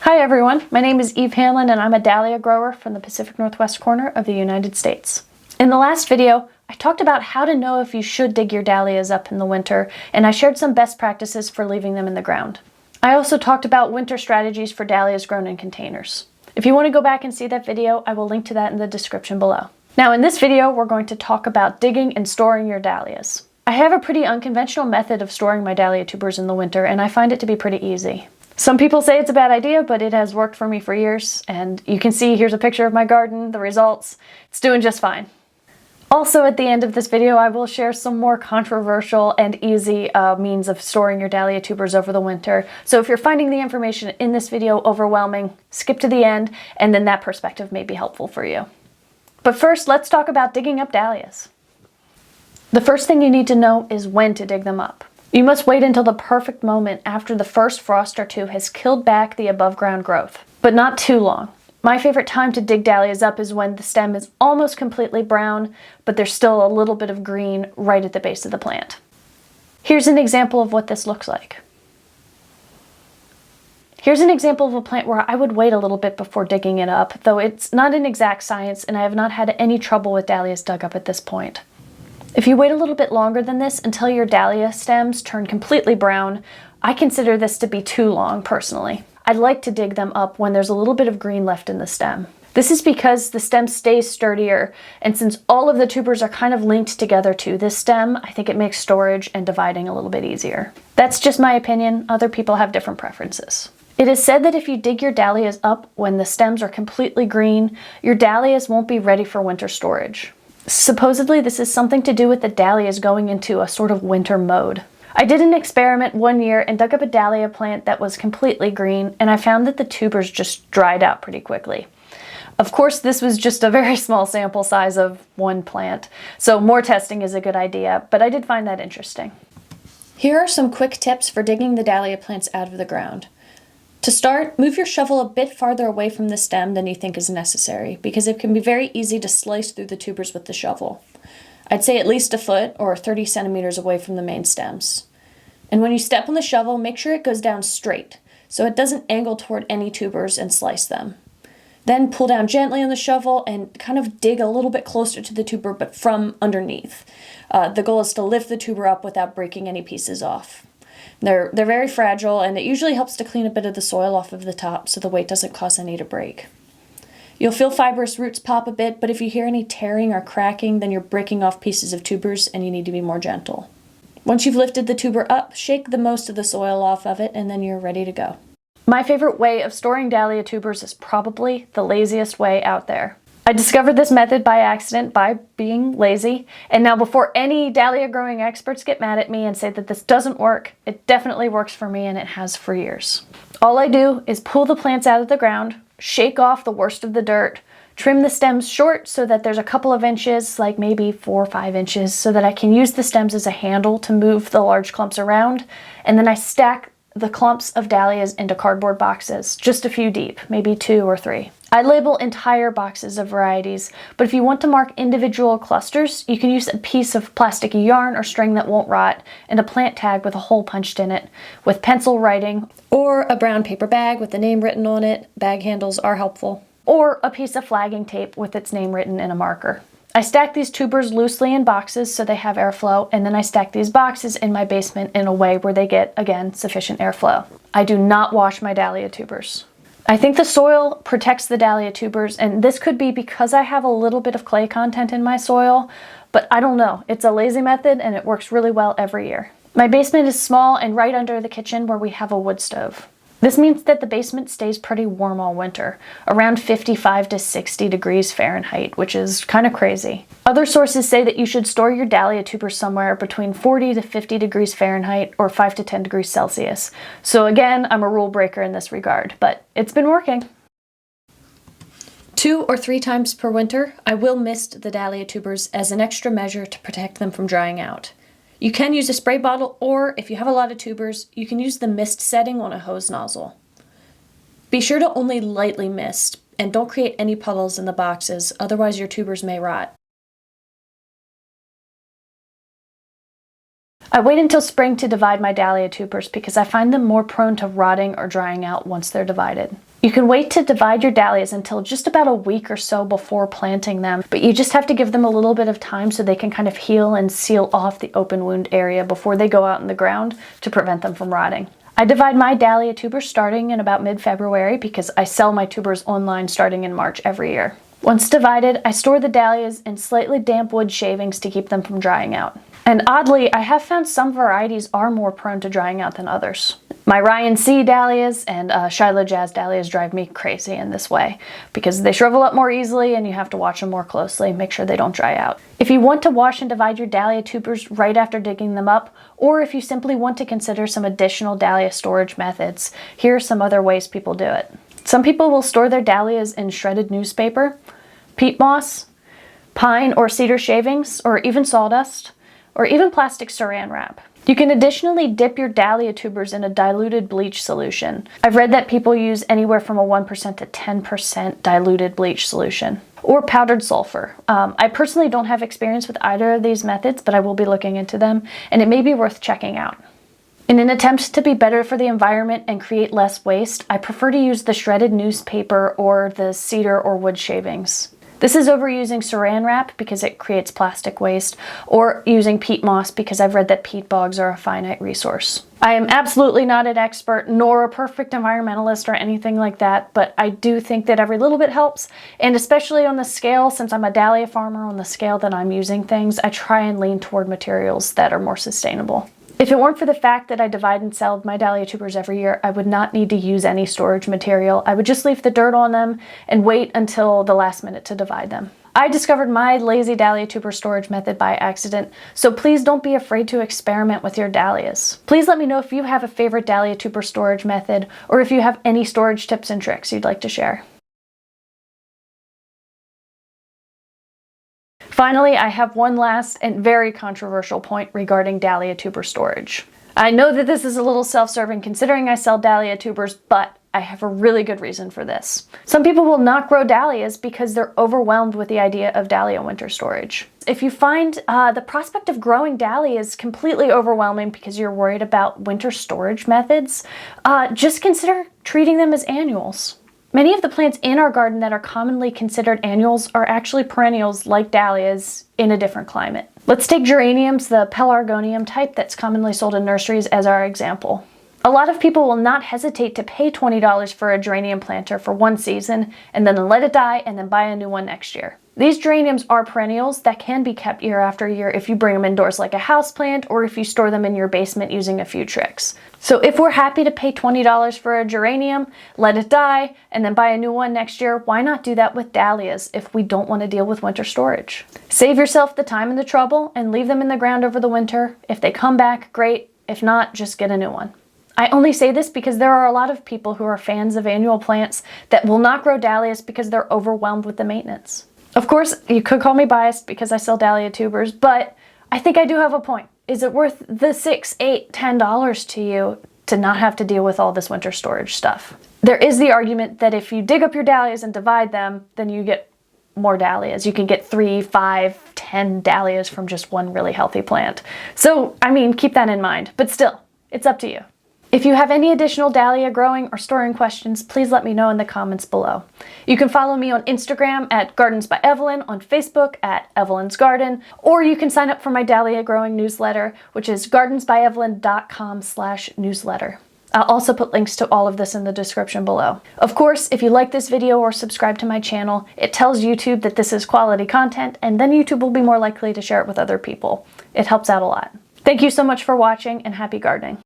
Hi everyone, my name is Eve Hanlin and I'm a dahlia grower from the Pacific Northwest corner of the United States. In the last video, I talked about how to know if you should dig your dahlias up in the winter, and I shared some best practices for leaving them in the ground. I also talked about winter strategies for dahlias grown in containers. If you want to go back and see that video, I will link to that in the description below. Now in this video, we're going to talk about digging and storing your dahlias. I have a pretty unconventional method of storing my dahlia tubers in the winter, and I find it to be pretty easy. Some people say it's a bad idea, but it has worked for me for years, and you can see here's a picture of my garden, the results. It's doing just fine. Also, at the end of this video, I will share some more controversial and easy means of storing your dahlia tubers over the winter. So if you're finding the information in this video overwhelming, skip to the end, and then that perspective may be helpful for you. But first, let's talk about digging up dahlias. The first thing you need to know is when to dig them up. You must wait until the perfect moment after the first frost or two has killed back the above ground growth, but not too long. My favorite time to dig dahlias up is when the stem is almost completely brown, but there's still a little bit of green right at the base of the plant. Here's an example of what this looks like. Here's an example of a plant where I would wait a little bit before digging it up, though it's not an exact science and I have not had any trouble with dahlias dug up at this point. If you wait a little bit longer than this until your dahlia stems turn completely brown, I consider this to be too long personally. I like to dig them up when there's a little bit of green left in the stem. This is because the stem stays sturdier, and since all of the tubers are kind of linked together to this stem, I think it makes storage and dividing a little bit easier. That's just my opinion. Other people have different preferences. It is said that if you dig your dahlias up when the stems are completely green, your dahlias won't be ready for winter storage. Supposedly, this is something to do with the dahlias going into a sort of winter mode. I did an experiment one year and dug up a dahlia plant that was completely green, and I found that the tubers just dried out pretty quickly. Of course, this was just a very small sample size of one plant, so more testing is a good idea, but I did find that interesting. Here are some quick tips for digging the dahlia plants out of the ground. To start, move your shovel a bit farther away from the stem than you think is necessary, because it can be very easy to slice through the tubers with the shovel. I'd say at least a foot or 30 centimeters away from the main stems. And when you step on the shovel, make sure it goes down straight, so it doesn't angle toward any tubers and slice them. Then pull down gently on the shovel and kind of dig a little bit closer to the tuber, but from underneath. The goal is to lift the tuber up without breaking any pieces off. They're very fragile, and it usually helps to clean a bit of the soil off of the top so the weight doesn't cause any to break. You'll feel fibrous roots pop a bit, but if you hear any tearing or cracking, then you're breaking off pieces of tubers and you need to be more gentle. Once you've lifted the tuber up, shake the most of the soil off of it, and then you're ready to go. My favorite way of storing dahlia tubers is probably the laziest way out there. I discovered this method by accident by being lazy, and now before any dahlia growing experts get mad at me and say that this doesn't work, it definitely works for me and it has for years. All I do is pull the plants out of the ground, shake off the worst of the dirt, trim the stems short so that there's a couple of inches, like maybe 4 or 5 inches, so that I can use the stems as a handle to move the large clumps around, and then I stack the clumps of dahlias into cardboard boxes, just a few deep, maybe 2 or 3. I label entire boxes of varieties, but if you want to mark individual clusters, you can use a piece of plasticky yarn or string that won't rot and a plant tag with a hole punched in it with pencil writing, or a brown paper bag with the name written on it. Bag handles are helpful. Or a piece of flagging tape with its name written in a marker. I stack these tubers loosely in boxes so they have airflow, and then I stack these boxes in my basement in a way where they get, again, sufficient airflow. I do not wash my dahlia tubers. I think the soil protects the dahlia tubers, and this could be because I have a little bit of clay content in my soil, but I don't know. It's a lazy method and it works really well every year. My basement is small and right under the kitchen where we have a wood stove. This means that the basement stays pretty warm all winter, around 55 to 60 degrees Fahrenheit, which is kind of crazy. Other sources say that you should store your dahlia tubers somewhere between 40 to 50 degrees Fahrenheit or 5 to 10 degrees Celsius. So again, I'm a rule breaker in this regard, but it's been working. 2 or 3 times per winter, I will mist the dahlia tubers as an extra measure to protect them from drying out. You can use a spray bottle, or if you have a lot of tubers, you can use the mist setting on a hose nozzle. Be sure to only lightly mist, and don't create any puddles in the boxes, otherwise your tubers may rot. I wait until spring to divide my dahlia tubers because I find them more prone to rotting or drying out once they're divided. You can wait to divide your dahlias until just about a week or so before planting them, but you just have to give them a little bit of time so they can kind of heal and seal off the open wound area before they go out in the ground to prevent them from rotting. I divide my dahlia tubers starting in about mid-February because I sell my tubers online starting in March every year. Once divided, I store the dahlias in slightly damp wood shavings to keep them from drying out. And oddly, I have found some varieties are more prone to drying out than others. My Ryan C dahlias and Shiloh Jazz dahlias drive me crazy in this way because they shrivel up more easily and you have to watch them more closely, make sure they don't dry out. If you want to wash and divide your dahlia tubers right after digging them up, or if you simply want to consider some additional dahlia storage methods, here are some other ways people do it. Some people will store their dahlias in shredded newspaper, peat moss, pine or cedar shavings, or even sawdust, or even plastic saran wrap. You can additionally dip your dahlia tubers in a diluted bleach solution. I've read that people use anywhere from a 1% to 10% diluted bleach solution, or powdered sulfur. I personally don't have experience with either of these methods, but I will be looking into them, and it may be worth checking out. In an attempt to be better for the environment and create less waste, I prefer to use the shredded newspaper or the cedar or wood shavings. This is over using saran wrap because it creates plastic waste, or using peat moss because I've read that peat bogs are a finite resource. I am absolutely not an expert nor a perfect environmentalist or anything like that, but I do think that every little bit helps, and especially on the scale, since I'm a dahlia farmer, on the scale that I'm using things, I try and lean toward materials that are more sustainable. If it weren't for the fact that I divide and sell my dahlia tubers every year, I would not need to use any storage material. I would just leave the dirt on them and wait until the last minute to divide them. I discovered my lazy dahlia tuber storage method by accident, so please don't be afraid to experiment with your dahlias. Please let me know if you have a favorite dahlia tuber storage method, or if you have any storage tips and tricks you'd like to share. Finally, I have one last and very controversial point regarding dahlia tuber storage. I know that this is a little self-serving considering I sell dahlia tubers, but I have a really good reason for this. Some people will not grow dahlias because they're overwhelmed with the idea of dahlia winter storage. If you find the prospect of growing dahlias completely overwhelming because you're worried about winter storage methods, just consider treating them as annuals. Many of the plants in our garden that are commonly considered annuals are actually perennials like dahlias in a different climate. Let's take geraniums, the pelargonium type that's commonly sold in nurseries, as our example. A lot of people will not hesitate to pay $20 for a geranium planter for one season and then let it die and then buy a new one next year. These geraniums are perennials that can be kept year after year if you bring them indoors like a houseplant, or if you store them in your basement using a few tricks. So if we're happy to pay $20 for a geranium, let it die, and then buy a new one next year, why not do that with dahlias if we don't want to deal with winter storage? Save yourself the time and the trouble and leave them in the ground over the winter. If they come back, great. If not, just get a new one. I only say this because there are a lot of people who are fans of annual plants that will not grow dahlias because they're overwhelmed with the maintenance. Of course, you could call me biased because I sell dahlia tubers, but I think I do have a point. Is it worth the $6, $8, $10 to you to not have to deal with all this winter storage stuff? There is the argument that if you dig up your dahlias and divide them, then you get more dahlias. You can get 3, 5, 10 dahlias from just one really healthy plant. So, I mean, keep that in mind, but still, it's up to you. If you have any additional dahlia growing or storing questions, please let me know in the comments below. You can follow me on Instagram at Gardens by Evelyn, on Facebook at Evelyn's Garden, or you can sign up for my dahlia growing newsletter, which is gardensbyevelyn.com/newsletter. I'll also put links to all of this in the description below. Of course, if you like this video or subscribe to my channel, it tells YouTube that this is quality content, and then YouTube will be more likely to share it with other people. It helps out a lot. Thank you so much for watching, and happy gardening.